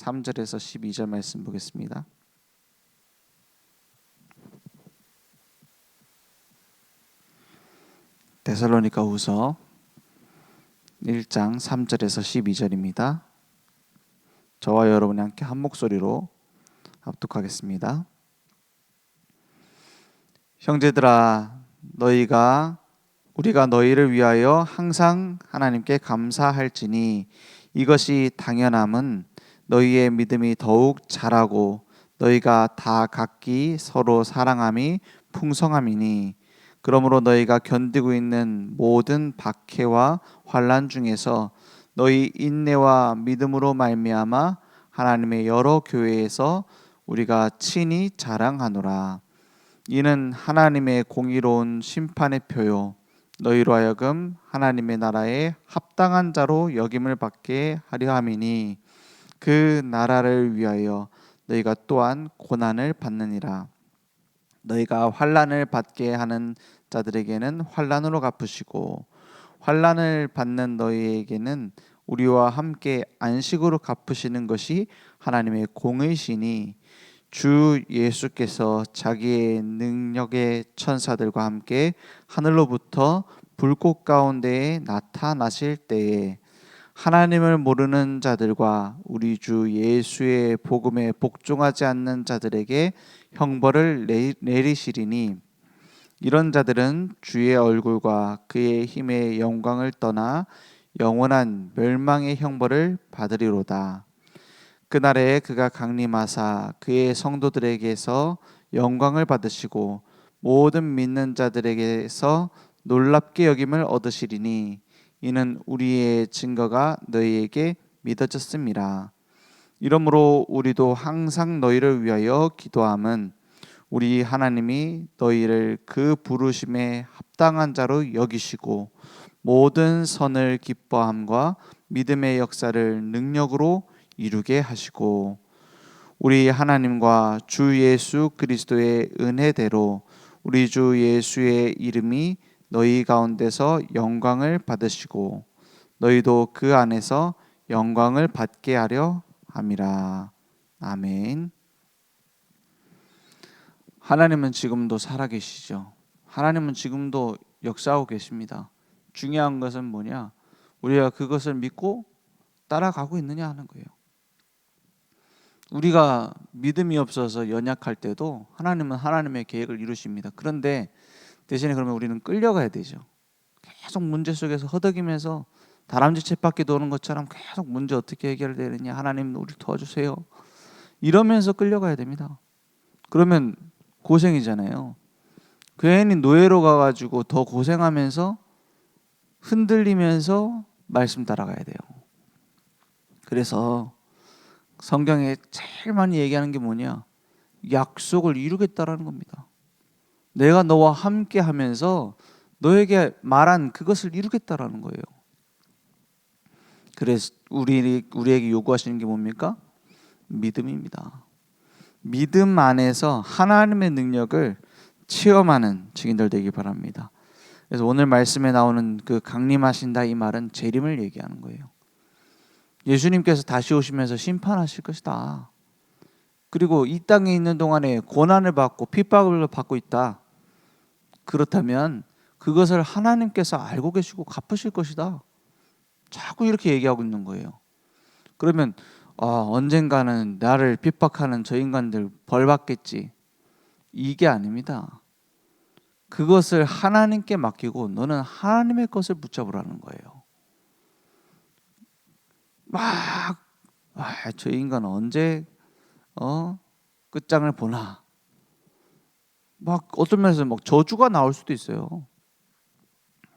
3절에서 12절 말씀 보겠습니다. 데살로니가후서 1장 3절에서 12절입니다. 저와 여러분이 함께 한 목소리로 합독하겠습니다. 형제들아, 우리가 너희를 위하여 항상 하나님께 감사할지니 이것이 당연함은 너희의 믿음이 더욱 자라고 너희가 다 각기 서로 사랑함이 풍성함이니, 그러므로 너희가 견디고 있는 모든 박해와 환난 중에서 너희 인내와 믿음으로 말미암아 하나님의 여러 교회에서 우리가 친히 자랑하노라. 이는 하나님의 공의로운 심판의 표요 너희로 하여금 하나님의 나라에 합당한 자로 여김을 받게 하려 함이니, 그 나라를 위하여 너희가 또한 고난을 받느니라. 너희가 환난을 받게 하는 자들에게는 환난으로 갚으시고 환난을 받는 너희에게는 우리와 함께 안식으로 갚으시는 것이 하나님의 공의시니, 주 예수께서 자기의 능력의 천사들과 함께 하늘로부터 불꽃 가운데에 나타나실 때에 하나님을 모르는 자들과 우리 주 예수의 복음에 복종하지 않는 자들에게 형벌을 내리시리니, 이런 자들은 주의 얼굴과 그의 힘의 영광을 떠나 영원한 멸망의 형벌을 받으리로다. 그날에 그가 강림하사 그의 성도들에게서 영광을 받으시고 모든 믿는 자들에게서 놀랍게 여김을 얻으시리니, 이는 우리의 증거가 너희에게 믿어졌음이라. 이러므로 우리도 항상 너희를 위하여 기도함은 우리 하나님이 너희를 그 부르심에 합당한 자로 여기시고 모든 선을 기뻐함과 믿음의 역사를 능력으로 이루게 하시고, 우리 하나님과 주 예수 그리스도의 은혜대로 우리 주 예수의 이름이 너희 가운데서 영광을 받으시고 너희도 그 안에서 영광을 받게 하려 함이라. 아멘. 하나님은 지금도 살아계시죠. 하나님은 지금도 역사하고 계십니다. 중요한 것은 뭐냐? 우리가 그것을 믿고 따라가고 있느냐 하는 거예요. 우리가 믿음이 없어서 연약할 때도 하나님은 하나님의 계획을 이루십니다. 그런데 대신에 그러면 우리는 끌려가야 되죠. 계속 문제 속에서 허덕이면서 다람쥐 쳇바퀴 도는 것처럼 계속 문제 어떻게 해결되느냐, 하나님 우리 도와주세요, 이러면서 끌려가야 됩니다. 그러면 고생이잖아요. 괜히 노예로 가가지고 더 고생하면서 흔들리면서 말씀 따라가야 돼요. 그래서 성경에 제일 많이 얘기하는 게 뭐냐? 약속을 이루겠다라는 겁니다. 내가 너와 함께 하면서 너에게 말한 그것을 이루겠다라는 거예요. 그래서 우리에게 요구하시는 게 뭡니까? 믿음입니다. 믿음 안에서 하나님의 능력을 체험하는 증인들 되기 바랍니다. 그래서 오늘 말씀에 나오는 그 강림하신다, 이 말은 재림을 얘기하는 거예요. 예수님께서 다시 오시면서 심판하실 것이다. 그리고 이 땅에 있는 동안에 고난을 받고 핍박을 받고 있다. 그렇다면 그것을 하나님께서 알고 계시고 갚으실 것이다. 자꾸 이렇게 얘기하고 있는 거예요. 그러면 언젠가는 나를 핍박하는 저 인간들 벌 받겠지, 이게 아닙니다. 그것을 하나님께 맡기고 너는 하나님의 것을 붙잡으라는 거예요. 저 인간은 언제 끝장을 보나, 어떤 면에서 저주가 나올 수도 있어요.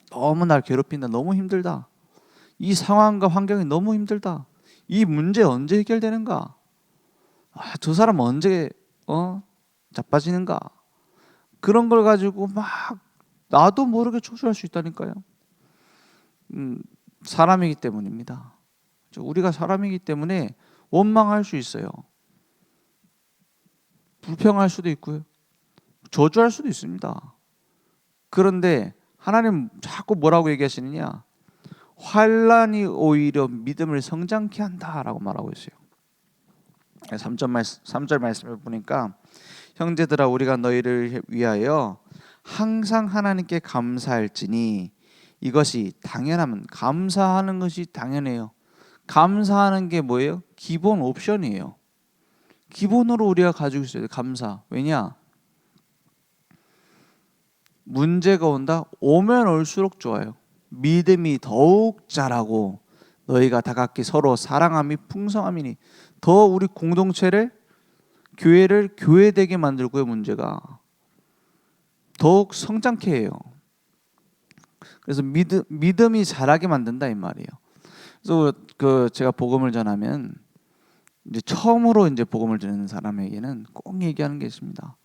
너무 날 괴롭힌다, 너무 힘들다, 이 상황과 환경이 너무 힘들다, 이 문제 언제 해결되는가, 저 사람 언제 자빠지는가, 그런 걸 가지고 나도 모르게 초조할 수 있다니까요. 사람이기 때문입니다. 우리가 사람이기 때문에 원망할 수 있어요. 불평할 수도 있고요, 저주할 수도 있습니다. 그런데 하나님 자꾸 뭐라고 얘기하시느냐? 환난이 오히려 믿음을 성장케 한다라고 말하고 있어요. 3절 말씀을 보니까 형제들아 우리가 너희를 위하여 항상 하나님께 감사할지니 이것이 당연하면 감사하는 것이 당연해요. 감사하는 게 뭐예요? 기본 옵션이에요. 기본으로 우리가 가지고 있어야 돼. 감사. 왜냐? 문제가 온다? 오면 올수록 좋아요. 믿음이 더욱 자라고 너희가 다 각기 서로 사랑함이 풍성함이니 더 우리 공동체를 교회를 교회되게 만들고요. 문제가 더욱 성장케 해요. 그래서 믿음이 자라게 만든다 이 말이에요. 그래서 제가 복음을 전하면 이제 처음으로 이제 복음을 듣는 사람에게는 꼭 얘기하는 게 있습니다.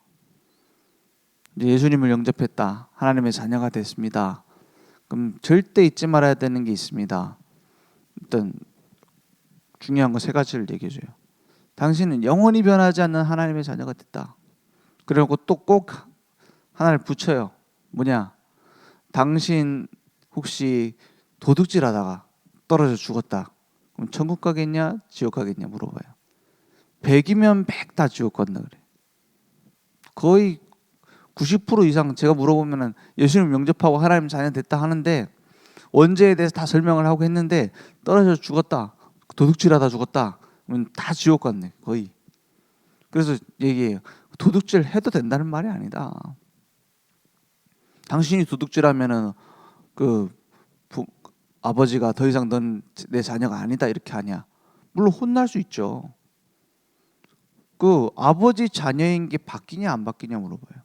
이제 예수님을 영접했다. 하나님의 자녀가 됐습니다. 그럼 절대 잊지 말아야 되는 게 있습니다. 일단 중요한 거 세 가지를 얘기해줘요. 당신은 영원히 변하지 않는 하나님의 자녀가 됐다. 그리고 또 꼭 하나를 붙여요. 뭐냐? 당신 혹시 도둑질하다가 떨어져 죽었다. 그럼 천국 가겠냐? 지옥 가겠냐 물어봐요. 100이면 100 다 지옥 간다 그래. 거의 90% 이상 제가 물어보면은 예수님 영접하고 하나님 자녀 됐다 하는데 언제에 대해서 다 설명을 하고 했는데 떨어져 죽었다. 도둑질하다 죽었다. 그러면 다 지옥 갔네. 거의. 그래서 얘기해요. 도둑질 해도 된다는 말이 아니다. 당신이 도둑질하면은 아버지가 더 이상 넌 내 자녀가 아니다 이렇게 하냐? 물론 혼날 수 있죠. 아버지 자녀인 게 바뀌냐 안 바뀌냐 물어봐요.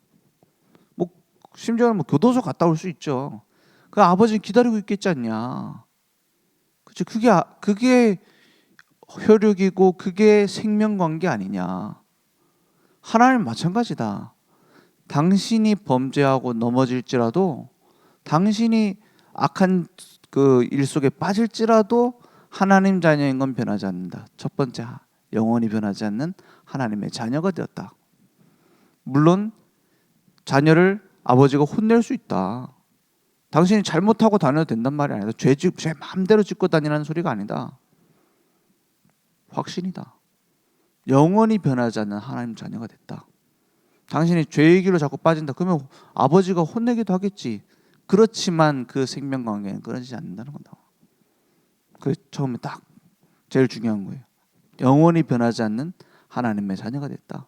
뭐 심지어는 뭐 교도소 갔다 올 수 있죠. 그 아버지는 기다리고 있겠지 않냐? 그렇죠? 그게 혈육이고 그게 생명관계 아니냐? 하나님 마찬가지다. 당신이 범죄하고 넘어질지라도 당신이 악한 일 속에 빠질지라도 하나님 자녀인 건 변하지 않는다. 첫 번째, 영원히 변하지 않는 하나님의 자녀가 되었다. 물론 자녀를 아버지가 혼낼 수 있다. 당신이 잘못하고 다녀도 된단 말이 아니다. 죄 마음대로 짓고 다니라는 소리가 아니다. 확신이다. 영원히 변하지 않는 하나님 자녀가 됐다. 당신이 죄의 길로 자꾸 빠진다. 그러면 아버지가 혼내기도 하겠지. 그렇지만 그 생명관계는 끊어지지 않는다는 거다. 그 처음에 딱 제일 중요한 거예요. 영원히 변하지 않는 하나님의 자녀가 됐다.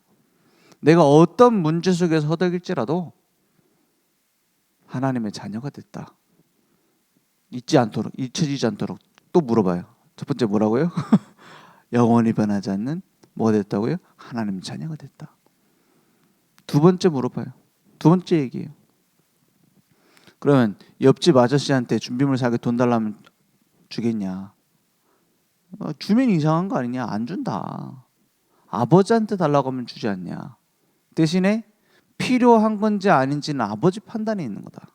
내가 어떤 문제 속에서 허덕일지라도 하나님의 자녀가 됐다. 잊혀지지 않도록 또 물어봐요. 첫 번째 뭐라고요? 영원히 변하지 않는 뭐가 됐다고요? 하나님의 자녀가 됐다. 두 번째 물어봐요. 두 번째 얘기예요. 그러면 옆집 아저씨한테 준비물 사게 돈 달라면 주겠냐? 주면 이상한 거 아니냐? 안 준다. 아버지한테 달라고 하면 주지 않냐? 대신에 필요한 건지 아닌지는 아버지 판단에 있는 거다.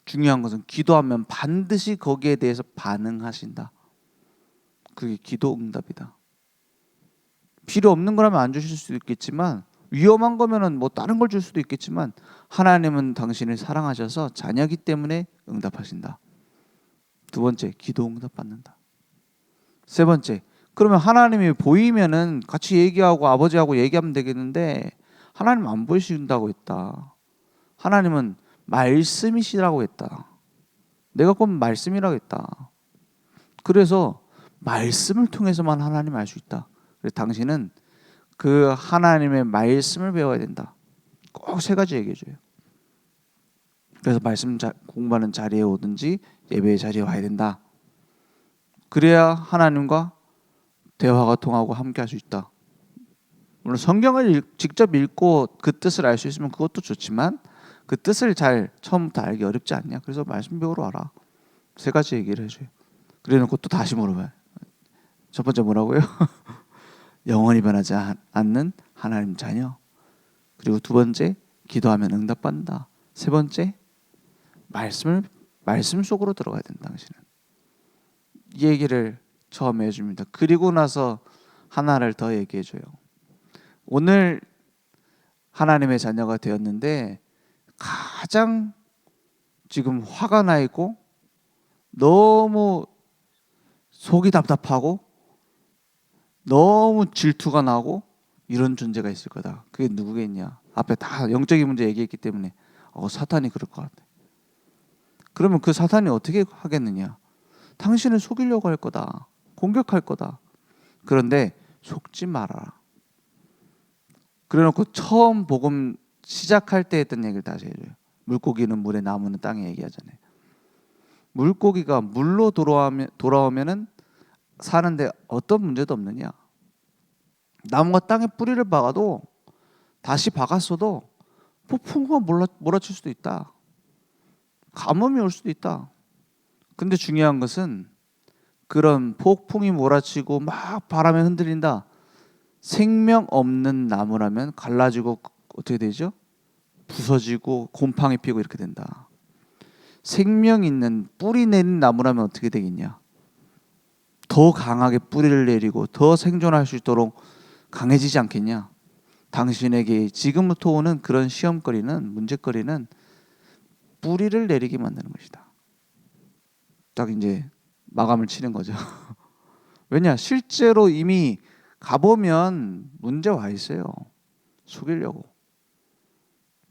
중요한 것은 기도하면 반드시 거기에 대해서 반응하신다. 그게 기도 응답이다. 필요 없는 거라면 안 주실 수도 있겠지만 위험한 거면은 뭐 다른 걸 줄 수도 있겠지만 하나님은 당신을 사랑하셔서 자녀이기 때문에 응답하신다. 두 번째, 기도 응답 받는다. 세 번째, 그러면 하나님이 보이면은 같이 얘기하고 아버지하고 얘기하면 되겠는데 하나님 안 보이신다고 했다. 하나님은 말씀이시라고 했다. 내가 곧 말씀이라고 했다. 그래서 말씀을 통해서만 하나님 알 수 있다. 그래서 당신은 그 하나님의 말씀을 배워야 된다. 꼭 세 가지 얘기해줘요. 그래서 말씀 공부하는 자리에 오든지 예배의 자리에 와야 된다. 그래야 하나님과 대화가 통하고 함께 할 수 있다. 물론 성경을 직접 읽고 그 뜻을 알 수 있으면 그것도 좋지만 그 뜻을 잘 처음부터 알기 어렵지 않냐? 그래서 말씀 배우러 와라. 세 가지 얘기를 해줘요. 그래놓고 또 다시 물어봐요. 첫 번째 뭐라고요? 영원히 변하지 않는 하나님 자녀. 그리고 두 번째, 기도하면 응답받는다. 세 번째, 말씀 속으로 들어가야 된다. 당신은 이 얘기를 처음에 해줍니다. 그리고 나서 하나를 더 얘기해줘요. 오늘 하나님의 자녀가 되었는데 가장 지금 화가 나 있고 너무 속이 답답하고 너무 질투가 나고 이런 존재가 있을 거다. 그게 누구겠냐? 앞에 다 영적인 문제 얘기했기 때문에 사탄이 그럴 것 같아. 그러면 그 사탄이 어떻게 하겠느냐? 당신을 속이려고 할 거다. 공격할 거다. 그런데 속지 말아라. 그래놓고 처음 복음 시작할 때 했던 얘기를 다시 해줘요. 물고기는 물에, 나무는 땅에 얘기하잖아요. 물고기가 물로 돌아오면은 사는데 어떤 문제도 없느냐? 나무가 땅에 뿌리를 박아도 다시 박았어도 폭풍우가 몰아칠 수도 있다. 가뭄이 올 수도 있다. 근데 중요한 것은 그런 폭풍이 몰아치고 막 바람에 흔들린다. 생명 없는 나무라면 갈라지고 어떻게 되죠? 부서지고 곰팡이 피고 이렇게 된다. 생명 있는 뿌리 내린 나무라면 어떻게 되겠냐? 더 강하게 뿌리를 내리고 더 생존할 수 있도록 강해지지 않겠냐? 당신에게 지금부터 오는 그런 시험거리는, 문제거리는 뿌리를 내리게 만드는 것이다. 딱 이제 마감을 치는 거죠. 왜냐? 실제로 이미 가보면 문제 와 있어요. 속이려고.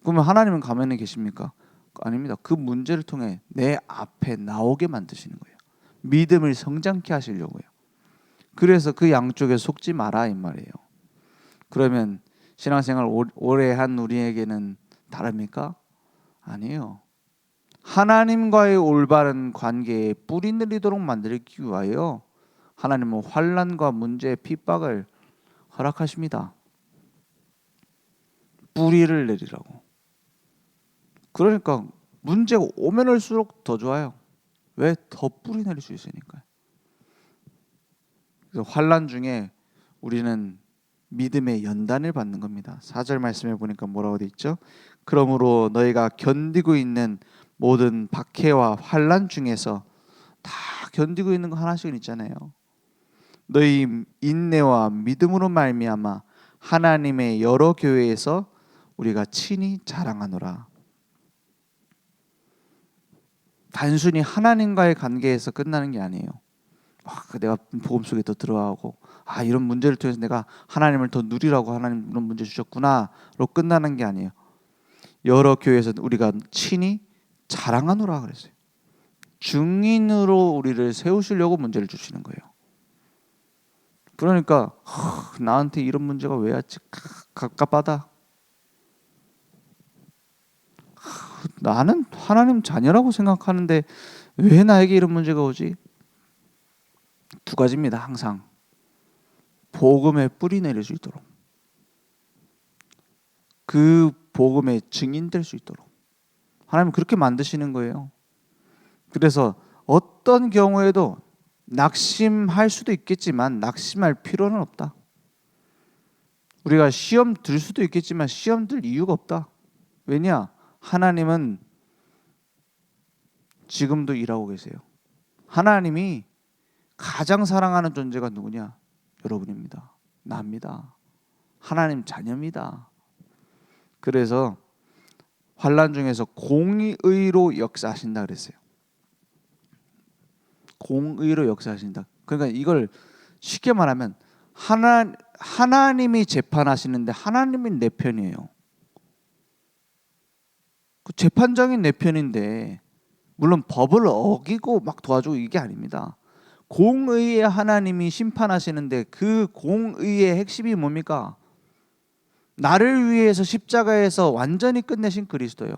그러면 하나님은 가만히 계십니까? 아닙니다. 그 문제를 통해 내 앞에 나오게 만드시는 거예요. 믿음을 성장케 하시려고요. 그래서 그 양쪽에 속지 마라 이 말이에요. 그러면 신앙생활 오래 한 우리에게는 다릅니까? 아니에요. 하나님과의 올바른 관계에 뿌리 내리도록 만들기 위하여 하나님은 환난과 문제, 핍박을 허락하십니다. 뿌리를 내리라고. 그러니까 문제가 오면 올수록 더 좋아요. 왜? 더 뿌리 내릴 수 있으니까요. 그래서 환난 중에 우리는 믿음의 연단을 받는 겁니다. 4절 말씀에 보니까 뭐라고 돼 있죠? 그러므로 너희가 견디고 있는 모든 박해와 환난 중에서 다 견디고 있는 거 하나씩은 있잖아요. 너희 인내와 믿음으로 말미암아 하나님의 여러 교회에서 우리가 친히 자랑하노라. 단순히 하나님과의 관계에서 끝나는 게 아니에요. 내가 복음 속에 더 들어가고 이런 문제를 통해서 내가 하나님을 더 누리라고 하나님 이런 문제 주셨구나로 끝나는 게 아니에요. 여러 교회에서 우리가 친히 자랑하노라 그랬어요. 증인으로 우리를 세우시려고 문제를 주시는 거예요. 그러니까 나한테 이런 문제가 왜 왔지? 갑갑하다. 나는 하나님 자녀라고 생각하는데 왜 나에게 이런 문제가 오지? 두 가지입니다. 항상 복음에 뿌리 내릴 수 있도록, 그 복음의 증인될 수 있도록 하나님은 그렇게 만드시는 거예요. 그래서 어떤 경우에도 낙심할 수도 있겠지만 낙심할 필요는 없다. 우리가 시험 들 수도 있겠지만 시험 들 이유가 없다. 왜냐? 하나님은 지금도 일하고 계세요. 하나님이 가장 사랑하는 존재가 누구냐? 여러분입니다. 나입니다. 하나님 자녀입니다. 그래서 환난 중에서 공의로 역사하신다 그랬어요. 공의로 역사하신다. 그러니까 이걸 쉽게 말하면 하나님이 재판하시는데 하나님이 내 편이에요. 그 재판장이 내 편인데 물론 법을 어기고 막 도와주고 이게 아닙니다. 공의의 하나님이 심판하시는데 그 공의의 핵심이 뭡니까? 나를 위해서 십자가에서 완전히 끝내신 그리스도요.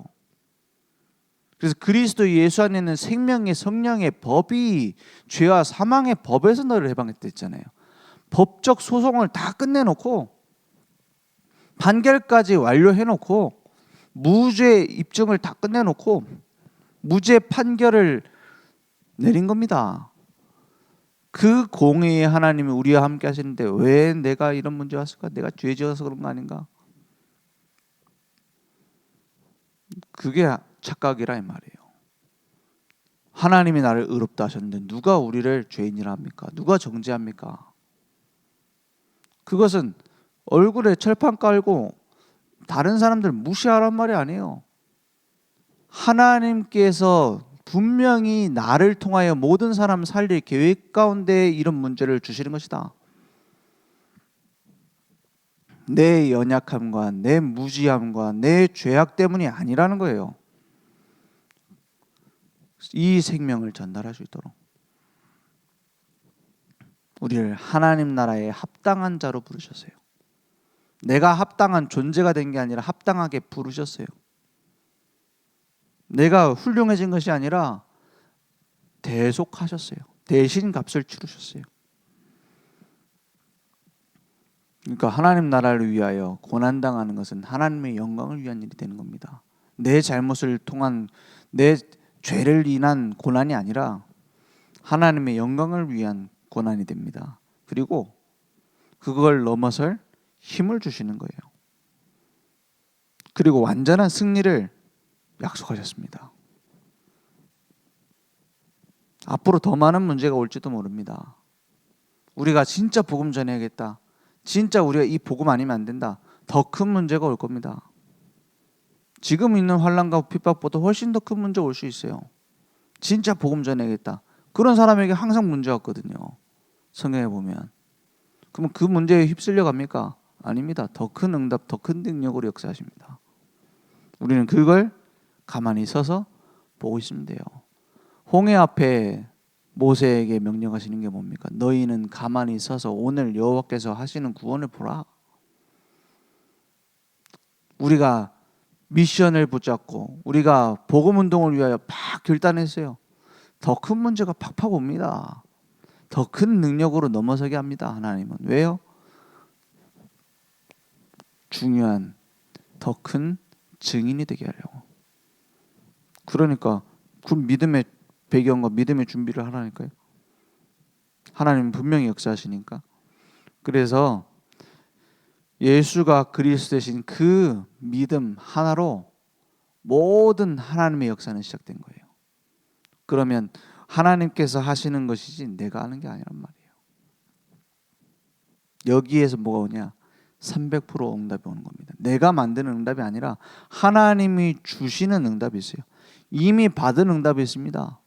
그래서 그리스도 예수 안에 있는 생명의 성령의 법이 죄와 사망의 법에서 너를 해방했다 했잖아요. 법적 소송을 다 끝내놓고 판결까지 완료해놓고 무죄 입증을 다 끝내놓고 무죄 판결을 내린 겁니다. 그 공의의 하나님이 우리와 함께 하시는데 왜 내가 이런 문제 왔을까? 내가 죄 지어서 그런 거 아닌가? 그게 착각이라 이 말이에요. 하나님이 나를 의롭다 하셨는데 누가 우리를 죄인이라 합니까? 누가 정죄합니까? 그것은 얼굴에 철판 깔고 다른 사람들 무시하란 말이 아니에요. 하나님께서 분명히 나를 통하여 모든 사람 살릴 계획 가운데 이런 문제를 주시는 것이다. 내 연약함과 내 무지함과 내 죄악 때문이 아니라는 거예요. 이 생명을 전달할 수 있도록 우리를 하나님 나라에 합당한 자로 부르셨어요. 내가 합당한 존재가 된 게 아니라 합당하게 부르셨어요. 내가 훌륭해진 것이 아니라 대속하셨어요. 대신 값을 치르셨어요. 그러니까 하나님 나라를 위하여 고난당하는 것은 하나님의 영광을 위한 일이 되는 겁니다. 내 잘못을 통한, 내 죄를 인한 고난이 아니라 하나님의 영광을 위한 고난이 됩니다. 그리고 그걸 넘어설 힘을 주시는 거예요. 그리고 완전한 승리를 약속하셨습니다. 앞으로 더 많은 문제가 올지도 모릅니다. 우리가 진짜 복음 전해야겠다, 진짜 우리가 이 복음 아니면 안 된다, 더 큰 문제가 올 겁니다. 지금 있는 환난과 핍박보다 훨씬 더 큰 문제가 올 수 있어요. 진짜 복음 전해야겠다, 그런 사람에게 항상 문제가 없거든요. 성경에 보면. 그러면 그 문제에 휩쓸려 갑니까? 아닙니다. 더 큰 응답, 더 큰 능력으로 역사하십니다. 우리는 그걸 가만히 서서 보고 있으면 돼요. 홍해 앞에 모세에게 명령하시는 게 뭡니까? 너희는 가만히 서서 오늘 여호와께서 하시는 구원을 보라. 우리가 미션을 붙잡고 우리가 복음 운동을 위하여 막 결단했어요. 더 큰 문제가 팍팍 옵니다. 더 큰 능력으로 넘어서게 합니다. 하나님은. 왜요? 중요한 더 큰 증인이 되게 하려고. 그러니까 그 믿음의 배경과 믿음의 준비를 하라니까요. 하나님은 분명히 역사하시니까. 그래서 예수가 그리스도 되신 그 믿음 하나로 모든 하나님의 역사는 시작된 거예요. 그러면 하나님께서 하시는 것이지 내가 하는 게 아니란 말이에요. 여기에서 뭐가 오냐? 300% 응답이 오는 겁니다. 내가 만드는 응답이 아니라 하나님이 주시는 응답이 있어요. 이미 받은 응답이 있습니다.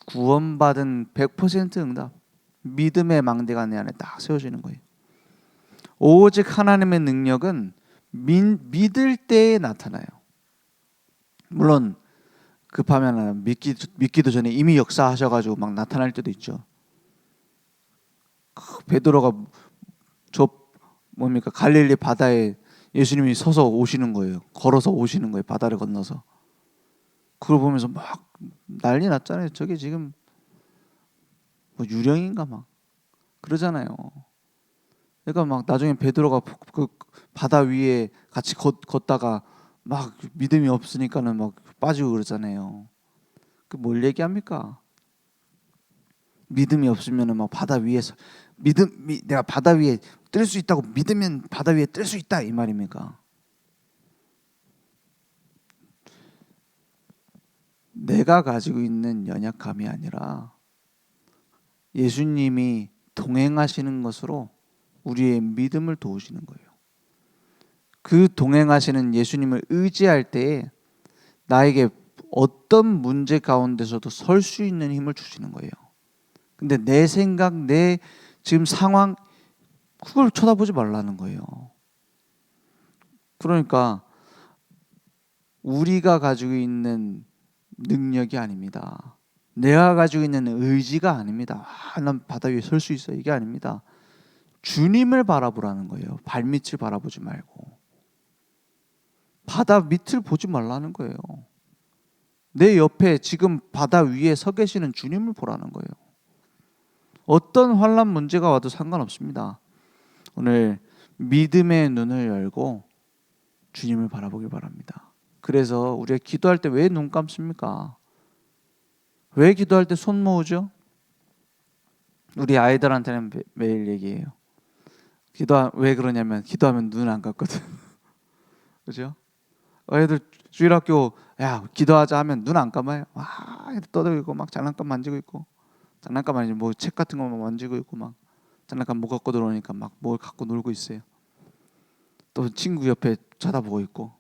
구원받은 100% 응답, 믿음의 망대가 내 안에 딱 세워지는 거예요. 오직 하나님의 능력은 믿을 때에 나타나요. 물론 급하면 믿기도 전에 이미 역사하셔가지고 막 나타날 때도 있죠. 베드로가 저 뭡니까? 갈릴리 바다에 예수님이 서서 오시는 거예요. 걸어서 오시는 거예요. 바다를 건너서. 그걸 보면서 막 난리 났잖아요. 저게 지금 뭐 유령인가 막 그러잖아요. 그러니까 막 나중에 베드로가 그 바다 위에 같이 걷다가 막 믿음이 없으니까는 막 빠지고 그러잖아요. 그 뭘 얘기합니까? 믿음이 없으면은 막 바다 위에서 내가 바다 위에 뜰 수 있다고 믿으면 바다 위에 뜰 수 있다 이 말입니까? 내가 가지고 있는 연약함이 아니라 예수님이 동행하시는 것으로 우리의 믿음을 도우시는 거예요. 그 동행하시는 예수님을 의지할 때에 나에게 어떤 문제 가운데서도 설 수 있는 힘을 주시는 거예요. 근데 내 생각, 내 지금 상황 그걸 쳐다보지 말라는 거예요. 그러니까 우리가 가지고 있는 능력이 아닙니다. 내가 가지고 있는 의지가 아닙니다. 난 바다 위에 설 수 있어 이게 아닙니다. 주님을 바라보라는 거예요. 발밑을 바라보지 말고 바다 밑을 보지 말라는 거예요. 내 옆에 지금 바다 위에 서 계시는 주님을 보라는 거예요. 어떤 환난 문제가 와도 상관없습니다. 오늘 믿음의 눈을 열고 주님을 바라보길 바랍니다. 그래서 우리가 기도할 때 왜 눈 감습니까? 왜 기도할 때 손 모으죠? 우리 아이들한테는 매일 얘기해요. 왜 그러냐면 기도하면 눈 안 감거든. 그죠? 애들 주일학교 야 기도하자 하면 눈 안 감아요. 와 떠들고 막 장난감 만지고 있고, 장난감 아니지 뭐 책 같은 거 만지고 있고 막 장난감 못 갖고 들어오니까 막 뭘 갖고 놀고 있어요. 또 친구 옆에 쳐다보고 있고.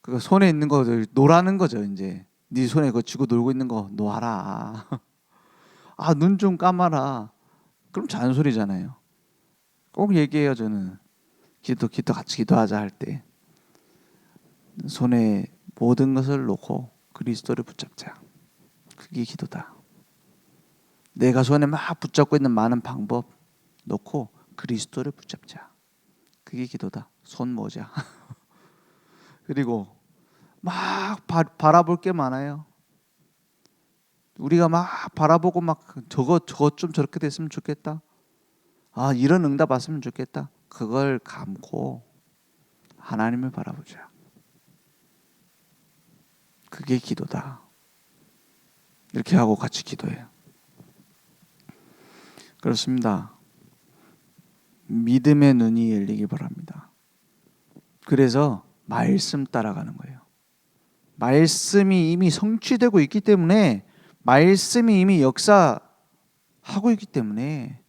그 손에 있는 거 노라는 거죠. 이제 네 손에 그거 쥐고 놀고 있는 거 놓아라. 아, 눈 좀 감아라. 그럼 잔소리잖아요. 꼭 얘기해요. 저는 기도 같이 기도하자 할 때 손에 모든 것을 놓고 그리스도를 붙잡자. 그게 기도다. 내가 손에 막 붙잡고 있는 많은 방법 놓고 그리스도를 붙잡자. 그게 기도다. 손 모자. 그리고 막 바라볼 게 많아요. 우리가 막 바라보고 막 저거 좀 저렇게 됐으면 좋겠다. 아, 이런 응답 왔으면 좋겠다. 그걸 감고 하나님을 바라보자. 그게 기도다. 이렇게 하고 같이 기도해요. 그렇습니다. 믿음의 눈이 열리기 바랍니다. 그래서 말씀 따라가는 거예요. 말씀이 이미 성취되고 있기 때문에, 말씀이 이미 역사하고 있기 때문에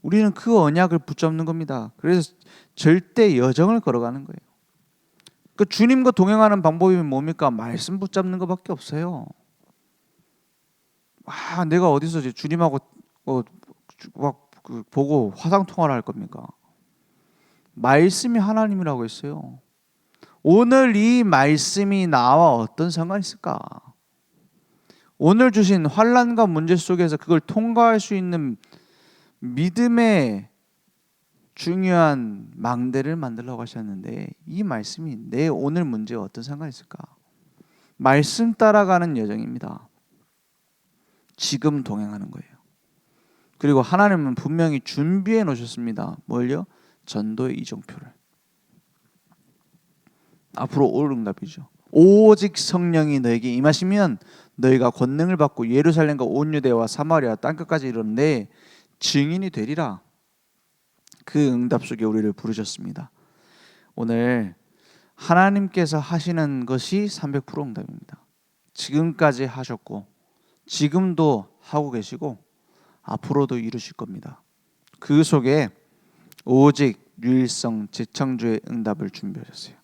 우리는 그 언약을 붙잡는 겁니다. 그래서 절대 여정을 걸어가는 거예요. 그 주님과 동행하는 방법이 뭡니까? 말씀 붙잡는 것밖에 없어요. 내가 어디서 주님하고 보고 화상 통화를 할 겁니까? 말씀이 하나님이라고 했어요. 오늘 이 말씀이 나와 어떤 상관이 있을까? 오늘 주신 환난과 문제 속에서 그걸 통과할 수 있는 믿음의 중요한 망대를 만들려고 하셨는데, 이 말씀이 내 오늘 문제에 어떤 상관이 있을까? 말씀 따라가는 여정입니다. 지금 동행하는 거예요. 그리고 하나님은 분명히 준비해 놓으셨습니다. 뭘요? 전도의 이정표를. 앞으로 올 응답이죠. 오직 성령이 너에게 임하시면 너희가 권능을 받고 예루살렘과 온 유대와 사마리아 땅끝까지 이르는 내 증인이 되리라. 그 응답 속에 우리를 부르셨습니다. 오늘 하나님께서 하시는 것이 300% 응답입니다. 지금까지 하셨고 지금도 하고 계시고 앞으로도 이루실 겁니다. 그 속에 오직 유일성 재창조의 응답을 준비하셨어요.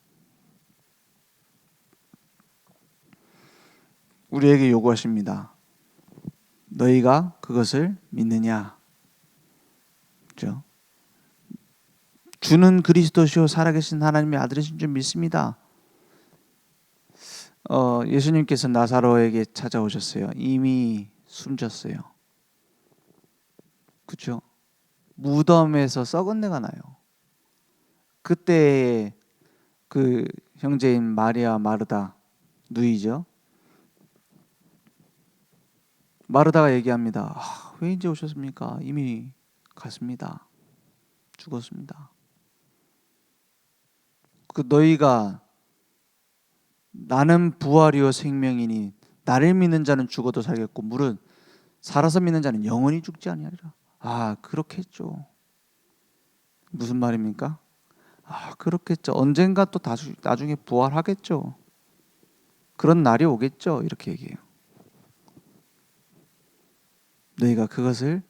우리에게 요구하십니다. 너희가 그것을 믿느냐? 그렇죠? 주는 그리스도시요 살아계신 하나님의 아들이신 줄 믿습니다. 예수님께서 나사로에게 찾아오셨어요. 이미 숨졌어요. 그렇죠? 무덤에서 썩은 내가 나요. 그때 그 형제인 마리아 마르다 누이죠. 마르다가 얘기합니다. 왜 이제 오셨습니까? 이미 갔습니다. 죽었습니다. 그 너희가 나는 부활이요 생명이니 나를 믿는 자는 죽어도 살겠고 물은 살아서 믿는 자는 영원히 죽지 아니하리라. 그렇게 했죠. 무슨 말입니까? 그렇겠죠. 언젠가 또 나중에 부활하겠죠. 그런 날이 오겠죠. 이렇게 얘기해요. 너희가 그것을,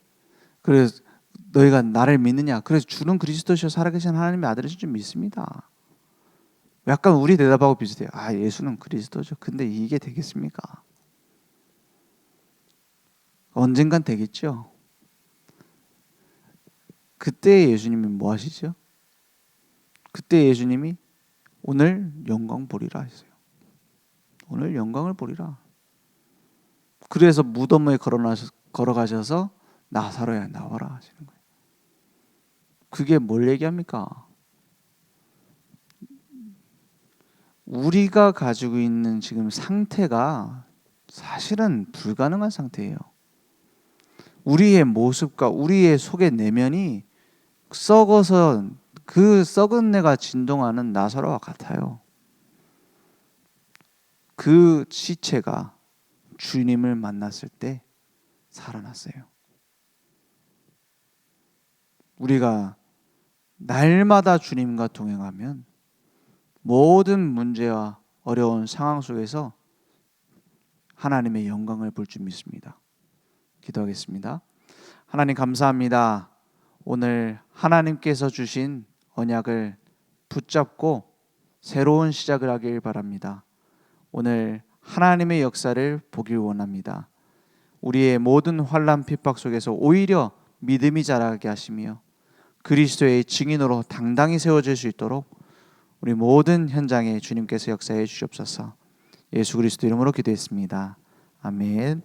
그래서 너희가 나를 믿느냐? 그래서 주는 그리스도시요 살아계신 하나님의 아들이신 줄 믿습니다. 약간 우리 대답하고 비슷해요. 예수는 그리스도죠. 근데 이게 되겠습니까? 언젠간 되겠죠. 그때 예수님이 뭐 하시죠? 그때 예수님이 오늘 영광 보리라 했어요. 오늘 영광을 보리라. 그래서 무덤에 걸어가셔서 나사로야 나와라 하시는 거예요. 그게 뭘 얘기합니까? 우리가 가지고 있는 지금 상태가 사실은 불가능한 상태예요. 우리의 모습과 우리의 속의 내면이 썩어서 그 썩은 내가 진동하는 나사로와 같아요. 그 시체가 주님을 만났을 때 살아났어요. 우리가 날마다 주님과 동행하면 모든 문제와 어려운 상황 속에서 하나님의 영광을 볼 줄 믿습니다. 기도하겠습니다. 하나님 감사합니다. 오늘 하나님께서 주신 언약을 붙잡고 새로운 시작을 하길 바랍니다. 오늘 하나님의 역사를 보길 원합니다. 우리의 모든 환난 핍박 속에서 오히려 믿음이 자라게 하시며 그리스도의 증인으로 당당히 세워질 수 있도록 우리 모든 현장에 주님께서 역사해 주시옵소서. 예수 그리스도 이름으로 기도했습니다. 아멘.